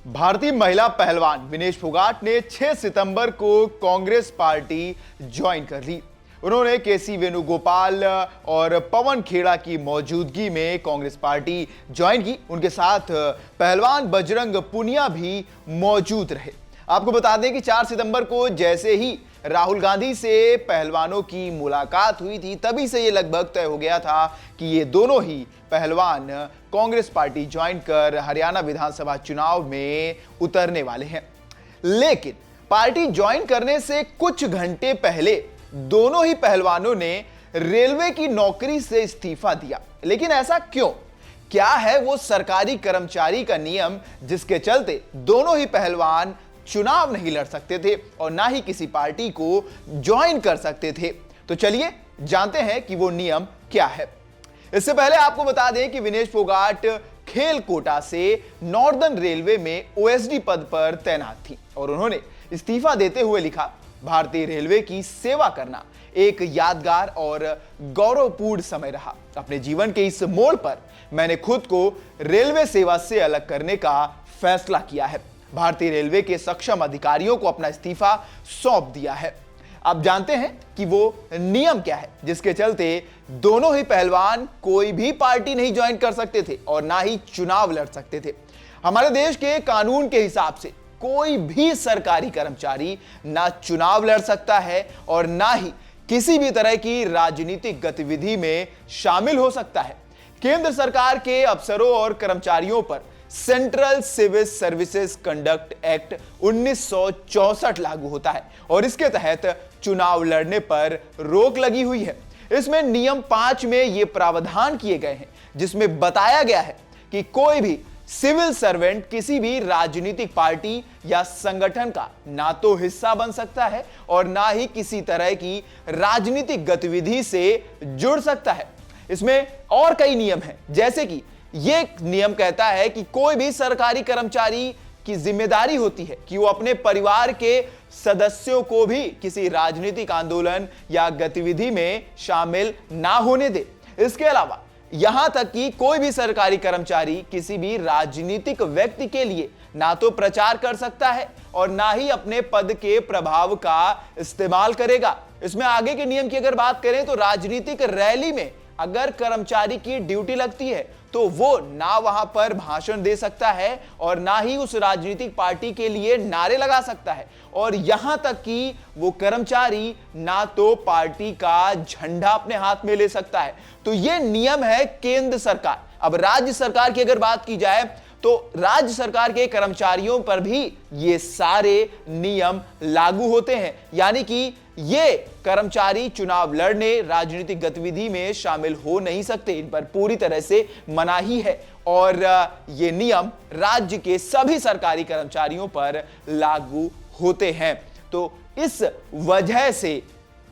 भारतीय महिला पहलवान विनेश फोगाट ने 6 सितंबर को कांग्रेस पार्टी ज्वाइन कर ली। उन्होंने केसी वेणुगोपाल और पवन खेड़ा की मौजूदगी में कांग्रेस पार्टी ज्वाइन की। उनके साथ पहलवान बजरंग पुनिया भी मौजूद रहे। आपको बता दें कि 4 सितंबर को जैसे ही राहुल गांधी से पहलवानों की मुलाकात हुई थी, तभी से ये लगभग तय हो गया था कि ये दोनों ही पहलवान कांग्रेस पार्टी ज्वाइन कर हरियाणा विधानसभा चुनाव में उतरने वाले हैं। लेकिन पार्टी ज्वाइन करने से कुछ घंटे पहले दोनों ही पहलवानों ने रेलवे की नौकरी से इस्तीफा दिया। लेकिन ऐसा क्यों? क्या है वो सरकारी कर्मचारी का नियम जिसके चलते दोनों ही पहलवान चुनाव नहीं लड़ सकते थे और ना ही किसी पार्टी को ज्वाइन कर सकते थे? तो चलिए जानते हैं कि वो नियम क्या है। इससे पहले आपको बता दें कि विनेश फोगाट खेल कोटा से नॉर्दर्न रेलवे में ओएसडी पद पर तैनात थी और उन्होंने इस्तीफा देते हुए लिखा, भारतीय रेलवे की सेवा करना एक यादगार और गौरवपूर्ण समय रहा। अपने जीवन के इस मोड़ पर मैंने खुद को रेलवे सेवा से अलग करने का फैसला किया है। भारतीय रेलवे के सक्षम अधिकारियों को अपना इस्तीफा सौंप दिया है। आप जानते हैं कि वो नियम क्या है जिसके चलते दोनों ही पहलवान कोई भी पार्टी नहीं ज्वाइन कर सकते थे और ना ही चुनाव लड़ सकते थे। हमारे देश के कानून के हिसाब से कोई भी सरकारी कर्मचारी ना चुनाव लड़ सकता है और ना ही किसी भी तरह की राजनीतिक गतिविधि में शामिल हो सकता है। केंद्र सरकार के अफसरों और कर्मचारियों पर central civil services conduct act 1964 लागू होता है और इसके तहत चुनाव लड़ने पर रोक लगी हुई है। इसमें नियम 5 में यह प्रावधान किए गए हैं जिसमें बताया गया है कि कोई भी सिविल सर्वेंट किसी भी राजनीतिक पार्टी या संगठन का ना तो हिस्सा बन सकता है और ना ही किसी तरह की राजनीतिक गतिविधि से जुड़ सकता है। इसमें और कई नियम हैं, जैसे कि यह नियम कहता है कि कोई भी सरकारी कर्मचारी की जिम्मेदारी होती है कि वो अपने परिवार के सदस्यों को भी किसी राजनीतिक आंदोलन या गतिविधि में शामिल ना होने दे। इसके अलावा यहां तक कि कोई भी सरकारी कर्मचारी किसी भी राजनीतिक व्यक्ति के लिए ना तो प्रचार कर सकता है और ना ही अपने पद के प्रभाव का इस्तेमाल करेगा। इसमें आगे के नियम की अगर बात करें तो राजनीतिक रैली में अगर कर्मचारी की ड्यूटी लगती है तो वो ना वहां पर भाषण दे सकता है और ना ही उस राजनीतिक पार्टी के लिए नारे लगा सकता है और यहां तक कि वो कर्मचारी ना तो पार्टी का झंडा अपने हाथ में ले सकता है। तो ये नियम है केंद्र सरकार। अब राज्य सरकार की अगर बात की जाए तो राज्य सरकार के कर्मचारियों पर भी ये सारे नियम लागू होते हैं, यानी कि ये कर्मचारी चुनाव लड़ने राजनीतिक गतिविधि में शामिल हो नहीं सकते। इन पर पूरी तरह से मनाही है और ये नियम राज्य के सभी सरकारी कर्मचारियों पर लागू होते हैं। तो इस वजह से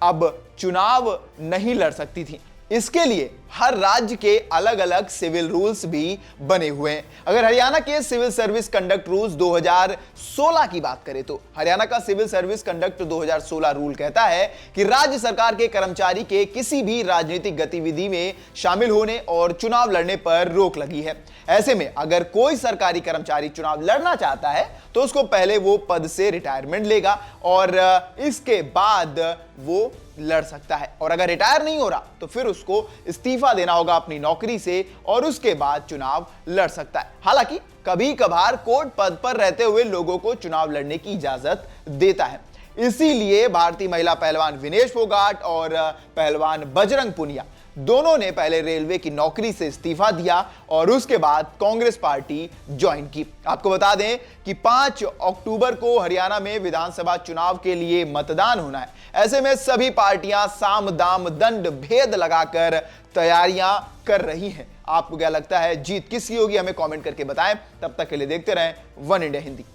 अब चुनाव नहीं लड़ सकती थी। इसके लिए हर राज्य के अलग अलग सिविल रूल्स भी बने हुए हैं। अगर हरियाणा के सिविल सर्विस कंडक्ट रूल्स 2016 की बात करें तो हरियाणा का सिविल सर्विस कंडक्ट 2016 रूल कहता है कि राज्य सरकार के कर्मचारी के किसी भी राजनीतिक गतिविधि में शामिल होने और चुनाव लड़ने पर रोक लगी है। ऐसे में अगर कोई सरकारी कर्मचारी चुनाव लड़ना चाहता है तो उसको पहले वो पद से रिटायरमेंट लेगा और इसके बाद वो लड़ सकता है और अगर रिटायर नहीं हो रहा तो फिर उसको इस्तीफा देना होगा अपनी नौकरी से और उसके बाद चुनाव लड़ सकता है। हालांकि कभी कभार कोर्ट पद पर रहते हुए लोगों को चुनाव लड़ने की इजाजत देता है। इसीलिए भारतीय महिला पहलवान विनेश फोगाट और पहलवान बजरंग पुनिया दोनों ने पहले रेलवे की नौकरी से इस्तीफा दिया और उसके बाद कांग्रेस पार्टी ज्वाइन की। आपको बता दें कि 5 अक्टूबर को हरियाणा में विधानसभा चुनाव के लिए मतदान होना है। ऐसे में सभी पार्टियां साम दाम दंड भेद लगाकर तैयारियां कर रही हैं। आपको क्या लगता है जीत किसकी होगी? हमें कमेंट करके बताएं। तब तक के लिए देखते रहें वन इंडिया हिंदी।